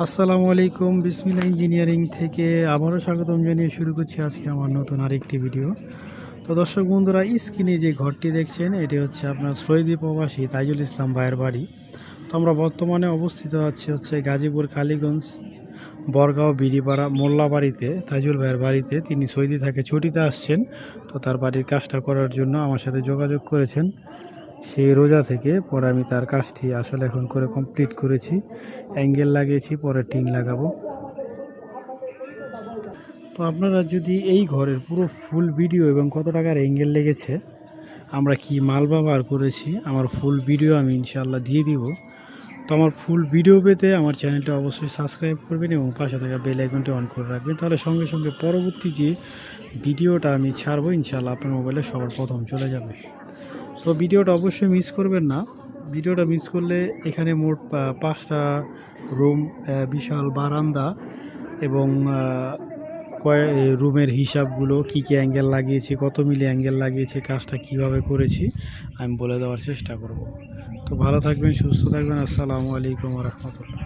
আসসালামু আলাইকুম। বিসমিল্লাহ ইঞ্জিনিয়ারিং থেকে আবারও স্বাগতম জানিয়ে শুরু করছি আজকে আমার নতুন আরেকটি ভিডিও। তো দর্শক বন্ধুরা, স্ক্রিনে যে ঘরটি দেখছেন এটি হচ্ছে আপনার সৌদি প্রবাসী তাইজুল ইসলাম ভাইয়ের বাড়ি। তো আমরা বর্তমানে অবস্থিত আছি গাজীপুর কালীগঞ্জ বরগাঁও বিড়িপাড়া মোল্লাবাড়িতে, তাইজুল ভাইয়ের বাড়িতে। তিনি সৌদি থেকে ছুটিতে আসছেন, তো তার বাড়ির কাজটা করার জন্য আমার সাথে যোগাযোগ করেছেন। সেই রোজা থেকে পরে আমি তার কাজটি আসলে এখন করে কমপ্লিট করেছি। অ্যাঙ্গেল লাগিয়েছি, পরে টিন লাগাবো। তো আপনারা যদি এই ঘরের পুরো ফুল ভিডিও এবং কত টাকার অ্যাঙ্গেল লেগেছে, আমরা কি মাল ব্যবহার করেছি, আমার ফুল ভিডিও আমি ইনশাআল্লাহ দিয়ে দিব। তো আমার ফুল ভিডিও পেতে আমার চ্যানেলটা অবশ্যই সাবস্ক্রাইব করবেন এবং পাশে থাকা বেল আইকনটি অন করে রাখবেন, তাহলে সঙ্গে সঙ্গে পরবর্তী যে ভিডিওটা আমি ছাড়বো ইনশাআল্লাহ আপনার মোবাইলে সবার প্রথম চলে যাবে। তো ভিডিওটা অবশ্যই মিস করবেন না। ভিডিওটা মিস করলে এখানে মোট 5টা রুম, বিশাল বারান্দা এবং রুমের হিসাবগুলো, কী কী অ্যাঙ্গেল লাগিয়েছি, কত মিলি অ্যাঙ্গেল লাগিয়েছি, কাজটা কিভাবে করেছি আমি বলে দেওয়ার চেষ্টা করব। তো ভালো থাকবেন, সুস্থ থাকবেন। আসসালামু আলাইকুম ওয়া রাহমাতুল্লাহ।